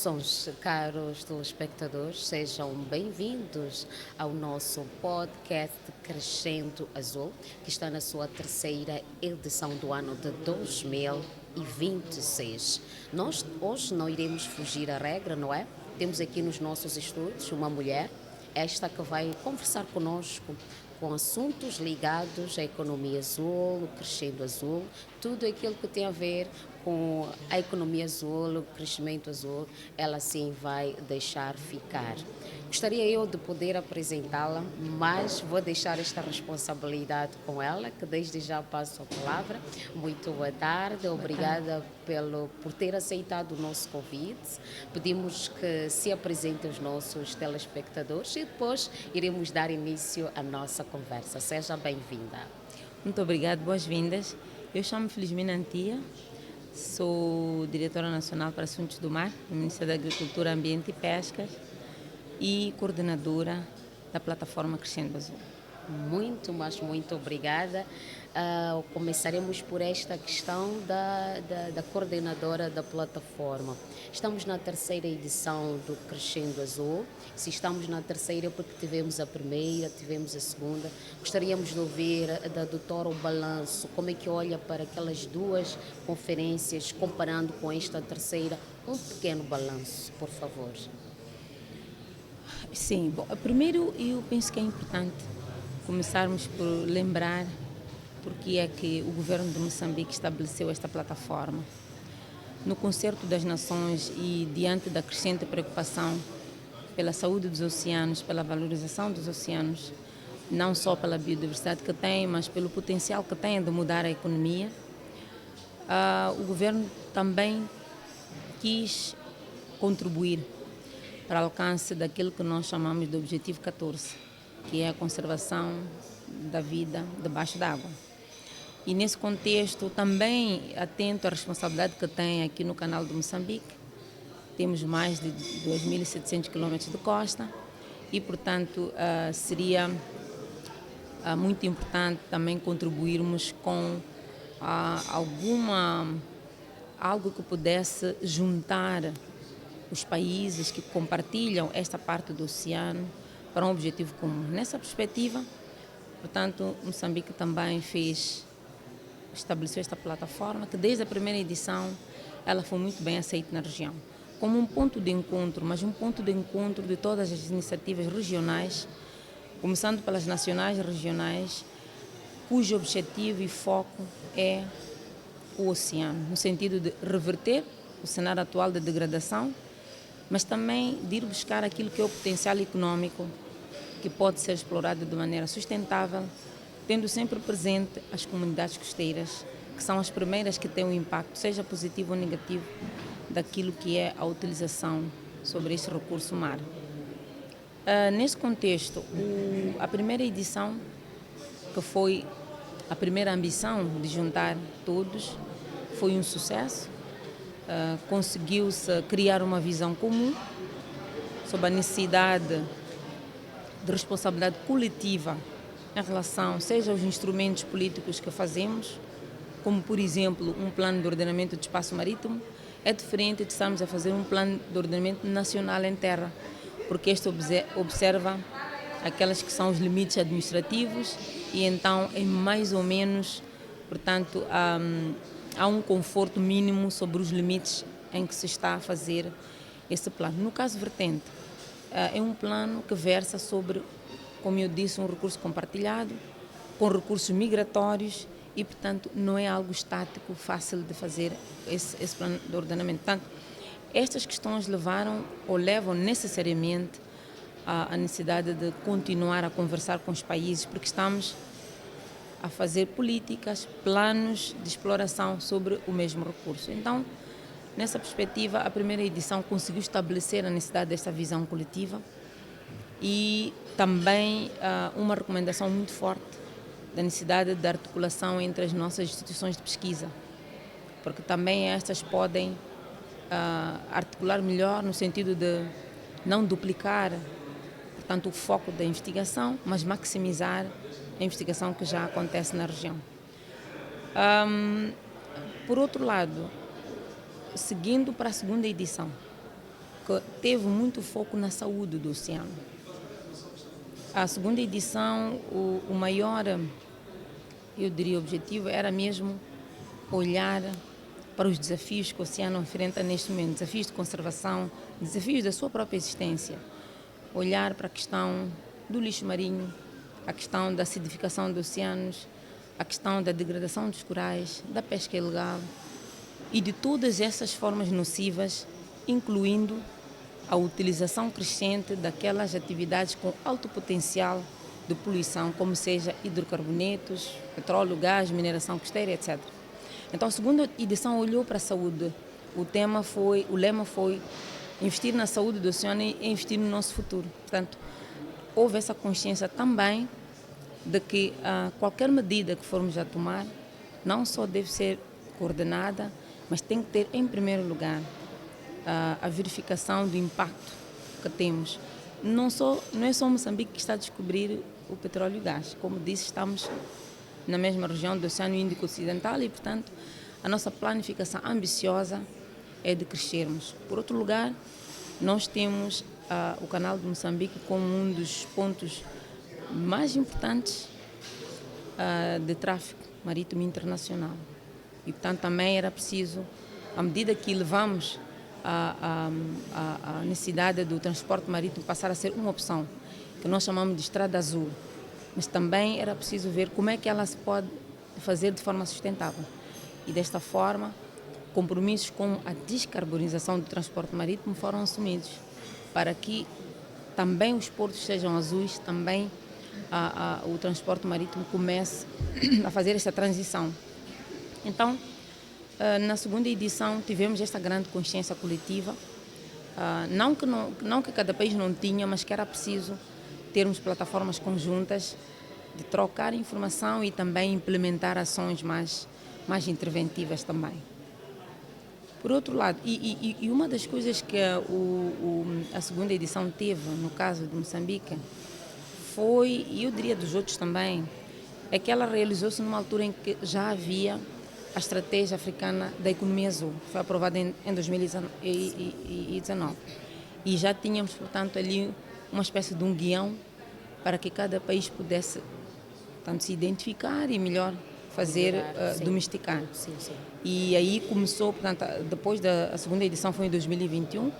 Saudações, caros telespectadores, sejam bem-vindos ao nosso podcast Crescendo Azul, que está na sua terceira edição do ano de 2026. Nós hoje não iremos fugir à regra, não é? Temos aqui nos nossos estúdios uma mulher, esta que vai conversar conosco com assuntos ligados à economia azul, o Crescendo Azul, tudo aquilo que tem a ver com a economia azul, o crescimento azul, ela sim vai deixar ficar. Gostaria eu de poder apresentá-la, mas vou deixar esta responsabilidade com ela, que desde já passo a palavra. Muito boa tarde, obrigada por ter aceitado o nosso convite. Pedimos que se apresente aos nossos telespectadores e depois iremos dar início à nossa conversa. Seja bem-vinda. Muito obrigada, boas-vindas. Eu chamo-me Felizmina Antia, sou diretora nacional para Assuntos do Mar, do Ministério da Agricultura, Ambiente e Pescas e coordenadora da plataforma Crescendo Azul. Muito, mas muito obrigada. Começaremos por esta questão da coordenadora da plataforma. Estamos na terceira edição do Crescendo Azul. Se estamos na terceira, porque tivemos a primeira, tivemos a segunda. Gostaríamos de ouvir da doutora o balanço, como é que olha para aquelas duas conferências, comparando com esta terceira. Um pequeno balanço, por favor. Sim, bom, primeiro eu penso que é importante começarmos por lembrar porque é que o governo de Moçambique estabeleceu esta plataforma. No concerto das nações e diante da crescente preocupação pela saúde dos oceanos, pela valorização dos oceanos, não só pela biodiversidade que tem, mas pelo potencial que tem de mudar a economia, o governo também quis contribuir para o alcance daquilo que nós chamamos de Objetivo 14, que é a conservação da vida debaixo d'água. E nesse contexto, também atento à responsabilidade que tem aqui no Canal de Moçambique, temos mais de 2.700 quilômetros de costa e, portanto, seria muito importante também contribuirmos com algo que pudesse juntar os países que compartilham esta parte do oceano para um objetivo comum. Nessa perspectiva, portanto, Moçambique também estabeleceu esta plataforma que desde a primeira edição ela foi muito bem aceita na região, como um ponto de encontro, mas um ponto de encontro de todas as iniciativas regionais, começando pelas nacionais e regionais, cujo objetivo e foco é o oceano, no sentido de reverter o cenário atual de degradação, mas também de ir buscar aquilo que é o potencial econômico que pode ser explorado de maneira sustentável, tendo sempre presente as comunidades costeiras, que são as primeiras que têm um impacto, seja positivo ou negativo, daquilo que é a utilização sobre este recurso mar. Nesse contexto, a primeira edição, que foi a primeira ambição de juntar todos, foi um sucesso. Conseguiu-se criar uma visão comum sobre a necessidade de responsabilidade coletiva em relação, seja aos instrumentos políticos que fazemos, como, por exemplo, um plano de ordenamento de espaço marítimo, é diferente de estarmos a fazer um plano de ordenamento nacional em terra, porque este observa aquelas que são os limites administrativos e então é mais ou menos, portanto, há um conforto mínimo sobre os limites em que se está a fazer esse plano. No caso vertente, é um plano que versa sobre, como eu disse, um recurso compartilhado, com recursos migratórios e, portanto, não é algo estático, fácil de fazer esse plano de ordenamento. Portanto, estas questões levaram ou levam necessariamente à necessidade de continuar a conversar com os países, porque estamos a fazer políticas, planos de exploração sobre o mesmo recurso. Então, nessa perspectiva, a primeira edição conseguiu estabelecer a necessidade desta visão coletiva e também uma recomendação muito forte da necessidade de articulação entre as nossas instituições de pesquisa, porque também estas podem articular melhor no sentido de não duplicar, portanto, o foco da investigação, mas maximizar a investigação que já acontece na região. Por outro lado, seguindo para a segunda edição, que teve muito foco na saúde do oceano. A segunda edição, o maior, eu diria, objetivo era mesmo olhar para os desafios que o oceano enfrenta neste momento, desafios de conservação, desafios da sua própria existência. Olhar para a questão do lixo marinho, a questão da acidificação dos oceanos, a questão da degradação dos corais, da pesca ilegal e de todas essas formas nocivas, incluindo a utilização crescente daquelas atividades com alto potencial de poluição, como seja hidrocarbonetos, petróleo, gás, mineração costeira, etc. Então, a segunda edição olhou para a saúde. O lema foi investir na saúde do oceano e investir no nosso futuro. Portanto, houve essa consciência também de que qualquer medida que formos a tomar não só deve ser coordenada, mas tem que ter, em primeiro lugar, a verificação do impacto que temos. Não é só Moçambique que está a descobrir o petróleo e o gás. Como disse, estamos na mesma região do Oceano Índico Ocidental e, portanto, a nossa planificação ambiciosa é de crescermos. Por outro lugar, nós temos o Canal de Moçambique como um dos pontos mais importantes de tráfego marítimo internacional. E, portanto, também era preciso, à medida que levamos a necessidade do transporte marítimo passar a ser uma opção, que nós chamamos de estrada azul, mas também era preciso ver como é que ela se pode fazer de forma sustentável. E desta forma, compromissos como a descarbonização do transporte marítimo foram assumidos, para que também os portos sejam azuis, também o transporte marítimo comece a fazer essa transição. Então, na segunda edição tivemos esta grande consciência coletiva, não que cada país não tinha, mas que era preciso termos plataformas conjuntas de trocar informação e também implementar ações mais interventivas também. Por outro lado, e uma das coisas que a segunda edição teve, no caso de Moçambique, foi, e eu diria dos outros também, é que ela realizou-se numa altura em que já havia a estratégia africana da economia azul. Foi aprovada em 2019. E já tínhamos, portanto, ali uma espécie de um guião para que cada país pudesse, portanto, se identificar e melhor fazer, domesticar. Sim, sim. E aí começou, portanto, depois da segunda edição foi em 2021,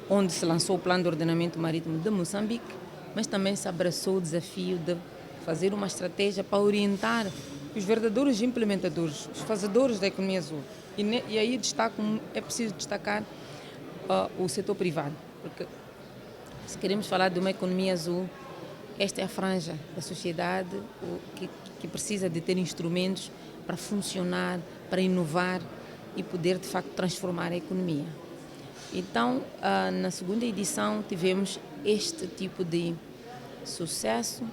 onde se lançou o Plano de Ordenamento Marítimo de Moçambique, mas também se abraçou o desafio de fazer uma estratégia para orientar os verdadeiros implementadores, os fazedores da economia azul. E aí é preciso destacar o setor privado, porque se queremos falar de uma economia azul, esta é a franja da sociedade que precisa de ter instrumentos para funcionar, para inovar e poder, de facto, transformar a economia. Então, na segunda edição, tivemos este tipo de sucesso,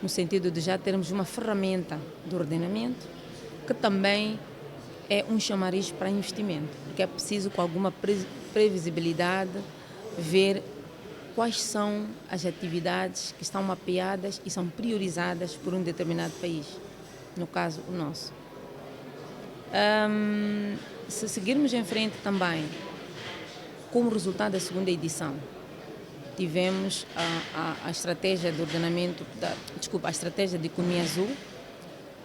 no sentido de já termos uma ferramenta de ordenamento, que também é um chamariz para investimento, porque é preciso, com alguma previsibilidade, ver quais são as atividades que estão mapeadas e são priorizadas por um determinado país, no caso, o nosso. Se seguirmos em frente também, como resultado da segunda edição, tivemos a estratégia de ordenamento, a estratégia de economia azul,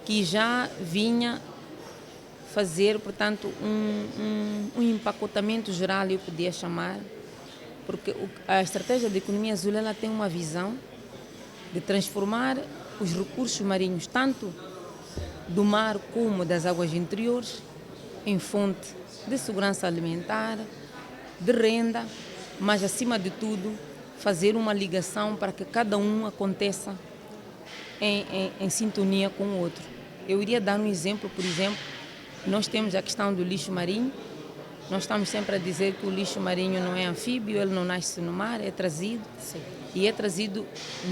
que já vinha fazer, portanto, um empacotamento geral, eu podia chamar, porque a estratégia de economia azul ela tem uma visão de transformar os recursos marinhos, tanto do mar como das águas interiores, em fonte de segurança alimentar, de renda, mas, acima de tudo, fazer uma ligação para que cada um aconteça em sintonia com o outro. Eu iria dar um exemplo, por exemplo, nós temos a questão do lixo marinho. Nós estamos sempre a dizer que o lixo marinho não é anfíbio, ele não nasce no mar, é trazido. Sim. E é trazido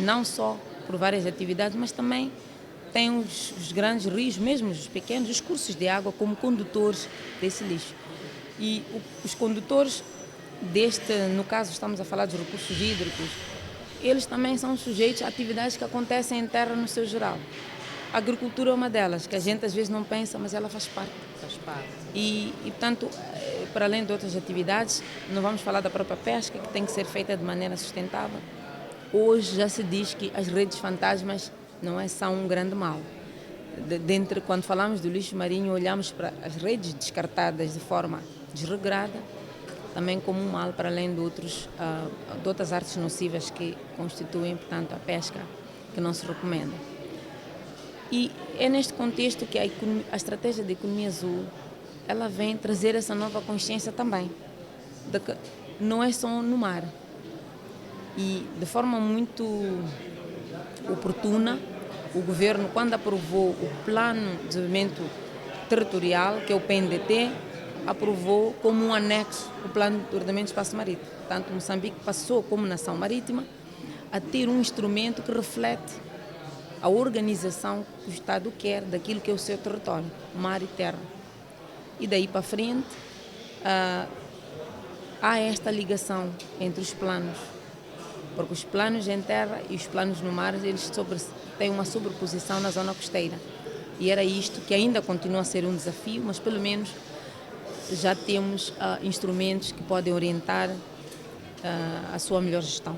não só por várias atividades, mas também tem os grandes rios, mesmo os pequenos, os cursos de água como condutores desse lixo. E os condutores no caso estamos a falar dos recursos hídricos, eles também são sujeitos a atividades que acontecem em terra no seu geral. A agricultura é uma delas, que a gente às vezes não pensa, mas ela faz parte. Faz parte. Portanto, para além de outras atividades, não vamos falar da própria pesca, que tem que ser feita de maneira sustentável. Hoje já se diz que as redes fantasmas são um grande mal. Quando falamos do lixo marinho, olhamos para as redes descartadas de forma desregrada, também como um mal, para além de outras artes nocivas que constituem, portanto, a pesca, que não se recomenda. E é neste contexto que a estratégia de economia azul, ela vem trazer essa nova consciência também, de que não é só no mar. E de forma muito oportuna, o governo, quando aprovou o Plano de Desenvolvimento Territorial, que é o PNDT, aprovou como um anexo o Plano de Ordenamento do Espaço Marítimo. Portanto, Moçambique passou, como nação marítima, a ter um instrumento que reflete a organização que o Estado quer daquilo que é o seu território, mar e terra. E daí para frente, há esta ligação entre os planos, porque os planos em terra e os planos no mar, eles têm uma sobreposição na zona costeira. E era isto que ainda continua a ser um desafio, mas pelo menos já temos instrumentos que podem orientar a sua melhor gestão.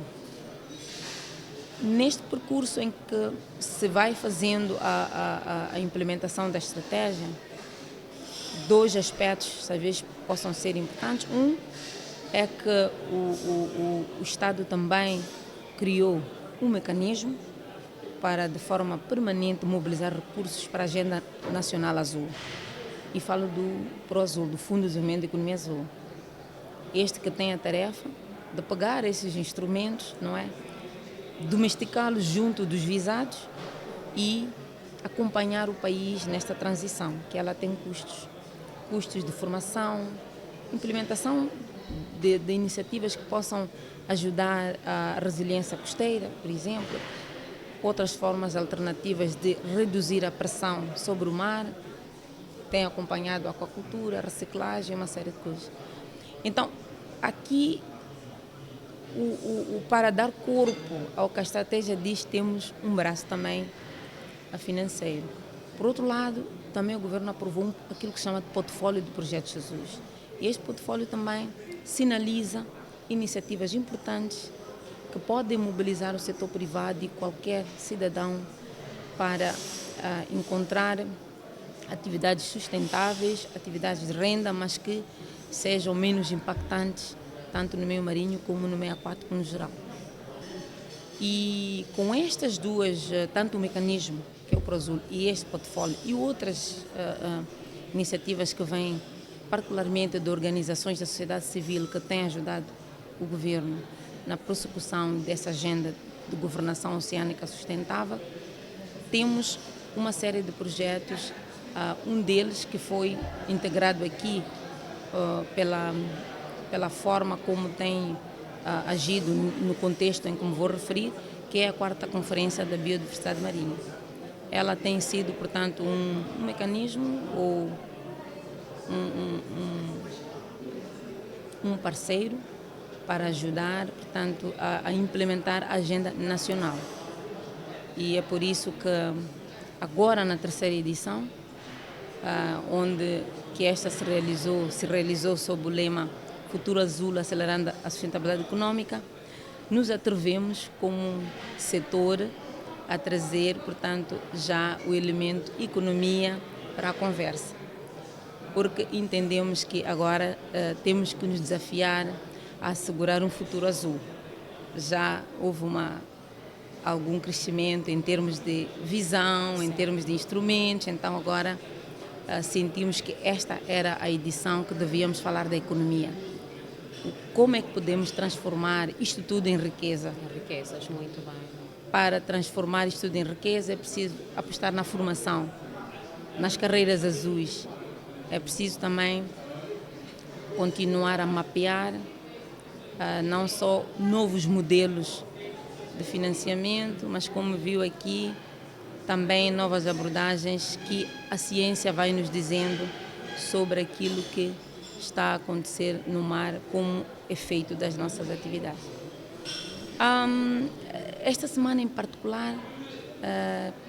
Neste percurso em que se vai fazendo a implementação da estratégia, dois aspectos talvez possam ser importantes. Um é que o Estado também criou um mecanismo para, de forma permanente, mobilizar recursos para a Agenda Nacional Azul. E falo do ProAzul, do Fundo de Desenvolvimento da Economia Azul. Este que tem a tarefa de pegar esses instrumentos, domesticá-los junto dos visados e acompanhar o país nesta transição, que ela tem custos de formação, implementação de iniciativas que possam ajudar a resiliência costeira, por exemplo, outras formas alternativas de reduzir a pressão sobre o mar, tem acompanhado a aquacultura, a reciclagem, uma série de coisas. Então, aqui, para dar corpo ao que a estratégia diz, temos um braço também financeiro. Por outro lado, também o governo aprovou aquilo que se chama de portfólio de projetos azuis. E este portfólio também sinaliza iniciativas importantes que podem mobilizar o setor privado e qualquer cidadão para encontrar atividades sustentáveis, atividades de renda, mas que sejam menos impactantes, tanto no meio marinho como no meio aquático no geral. E com estas duas, tanto o mecanismo, que é o ProAzul, e este portfólio, e outras iniciativas que vêm particularmente de organizações da sociedade civil que têm ajudado o governo na prossecução dessa agenda de governação oceânica sustentável, temos uma série de projetos, um deles que foi integrado aqui pela forma como tem agido no contexto em que me vou referir, que é a 4ª Conferência da Biodiversidade Marinha. Ela tem sido, portanto, um mecanismo ou um parceiro para ajudar, portanto, a implementar a agenda nacional. E é por isso que agora, na 3ª edição, que esta se realizou sob o lema Futuro Azul, acelerando a sustentabilidade econômica, nos atrevemos como setor a trazer, portanto, já o elemento economia para a conversa. Porque entendemos que agora temos que nos desafiar a assegurar um futuro azul. Já houve algum crescimento em termos de visão, em termos de instrumentos, então agora sentimos que esta era a edição que devíamos falar da economia. Como é que podemos transformar isto tudo em riqueza? Em riquezas, muito bem. Para transformar isto tudo em riqueza é preciso apostar na formação, nas carreiras azuis. É preciso também continuar a mapear não só novos modelos de financiamento, mas como viu aqui, também novas abordagens que a ciência vai nos dizendo sobre aquilo que está a acontecer no mar como efeito das nossas atividades. Esta semana em particular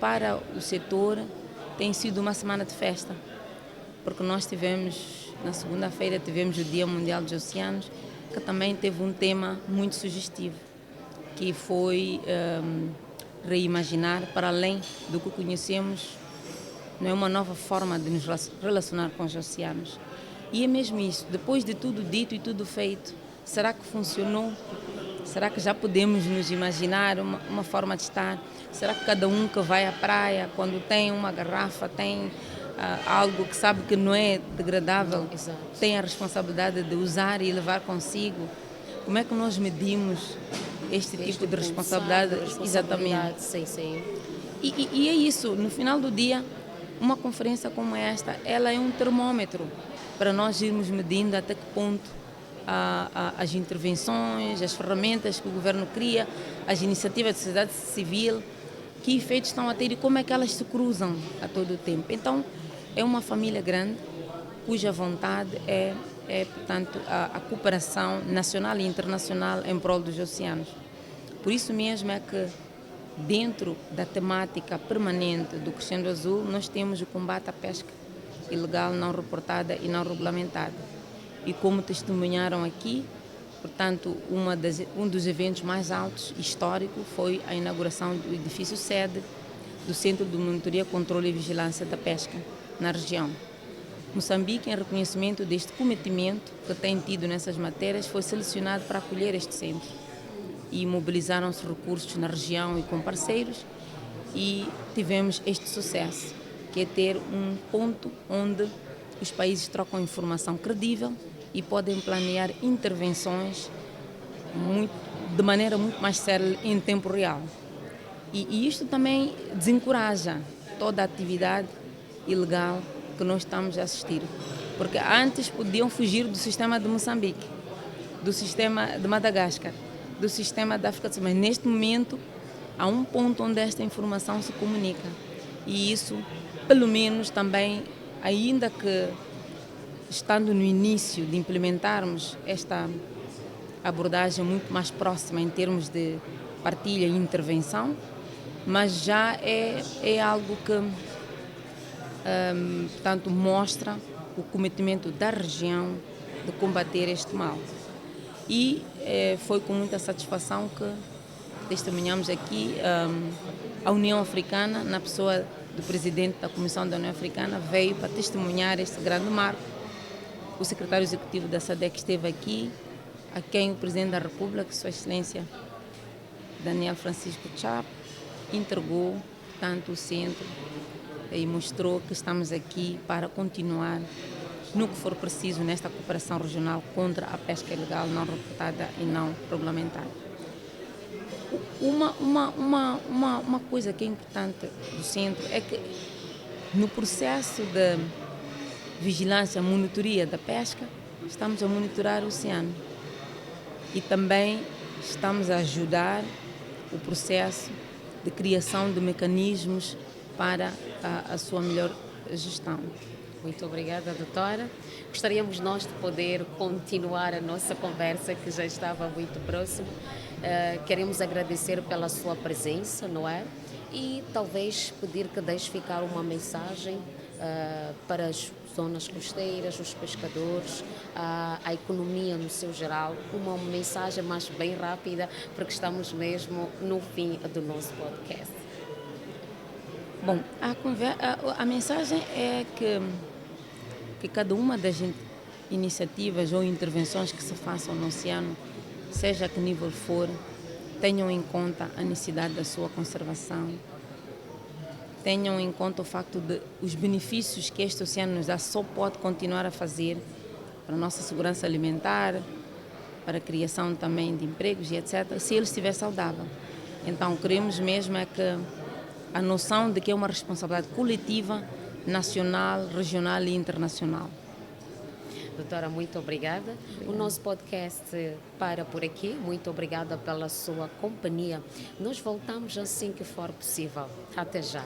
para o setor tem sido uma semana de festa, porque nós tivemos, na segunda-feira, tivemos o Dia Mundial dos Oceanos, que também teve um tema muito sugestivo, que foi reimaginar, para além do que conhecemos, não é uma nova forma de nos relacionar com os oceanos. E é mesmo isso, depois de tudo dito e tudo feito, será que funcionou? Será que já podemos nos imaginar uma forma de estar? Será que cada um que vai à praia, quando tem uma garrafa, tem algo que sabe que não é degradável, tem a responsabilidade de usar e levar consigo? Como é que nós medimos este tipo de responsabilidade? Exatamente. Sim, sim. E é isso, no final do dia, uma conferência como esta, ela é um termômetro para nós irmos medindo até que ponto as intervenções, as ferramentas que o governo cria, as iniciativas da sociedade civil, que efeitos estão a ter e como é que elas se cruzam a todo o tempo. Então, é uma família grande, cuja vontade portanto, a cooperação nacional e internacional em prol dos oceanos. Por isso mesmo é que, dentro da temática permanente do Crescendo Azul, nós temos o combate à pesca ilegal, não reportada e não regulamentada. E como testemunharam aqui, portanto, um dos eventos mais altos históricos foi a inauguração do edifício sede do Centro de Monitoria, Controle e Vigilância da Pesca na região. Moçambique, em reconhecimento deste cometimento que tem tido nessas matérias, foi selecionado para acolher este centro. E mobilizaram-se recursos na região e com parceiros e tivemos este sucesso, que é ter um ponto onde os países trocam informação credível e podem planear intervenções de maneira muito mais séria em tempo real. E isto também desencoraja toda a atividade ilegal que nós estamos a assistir. Porque antes podiam fugir do sistema de Moçambique, do sistema de Madagascar, do sistema da África do Sul, mas neste momento há um ponto onde esta informação se comunica. E isso, pelo menos também, ainda que estando no início de implementarmos esta abordagem muito mais próxima em termos de partilha e intervenção, mas já é algo que, portanto, mostra o cometimento da região de combater este mal. E foi com muita satisfação que testemunhamos aqui a União Africana, na pessoa do presidente da Comissão da União Africana, veio para testemunhar este grande marco. O secretário executivo da SADC esteve aqui, a quem o presidente da República, Sua Excelência Daniel Francisco Chapo, entregou tanto o centro e mostrou que estamos aqui para continuar no que for preciso nesta cooperação regional contra a pesca ilegal, não reportada e não regulamentada. Uma coisa que é importante do centro é que no processo de vigilância, monitoria da pesca, estamos a monitorar o oceano e também estamos a ajudar o processo de criação de mecanismos para a sua melhor gestão. Muito obrigada, doutora. Gostaríamos nós de poder continuar a nossa conversa, que já estava muito próxima. Queremos agradecer pela sua presença, não é? E talvez pedir que deixe ficar uma mensagem para as zonas costeiras, os pescadores, a economia no seu geral, uma mensagem mais bem rápida, porque estamos mesmo no fim do nosso podcast. Bom, a mensagem é que cada uma das iniciativas ou intervenções que se façam no oceano, seja a que nível for, tenham em conta a necessidade da sua conservação, tenham em conta o facto de os benefícios que este oceano nos dá só pode continuar a fazer para a nossa segurança alimentar, para a criação também de empregos e etc., se ele estiver saudável. Então, queremos mesmo é que a noção de que é uma responsabilidade coletiva, nacional, regional e internacional. Doutora, muito obrigada. O nosso podcast para por aqui. Muito obrigada pela sua companhia. Nós voltamos assim que for possível. Até já.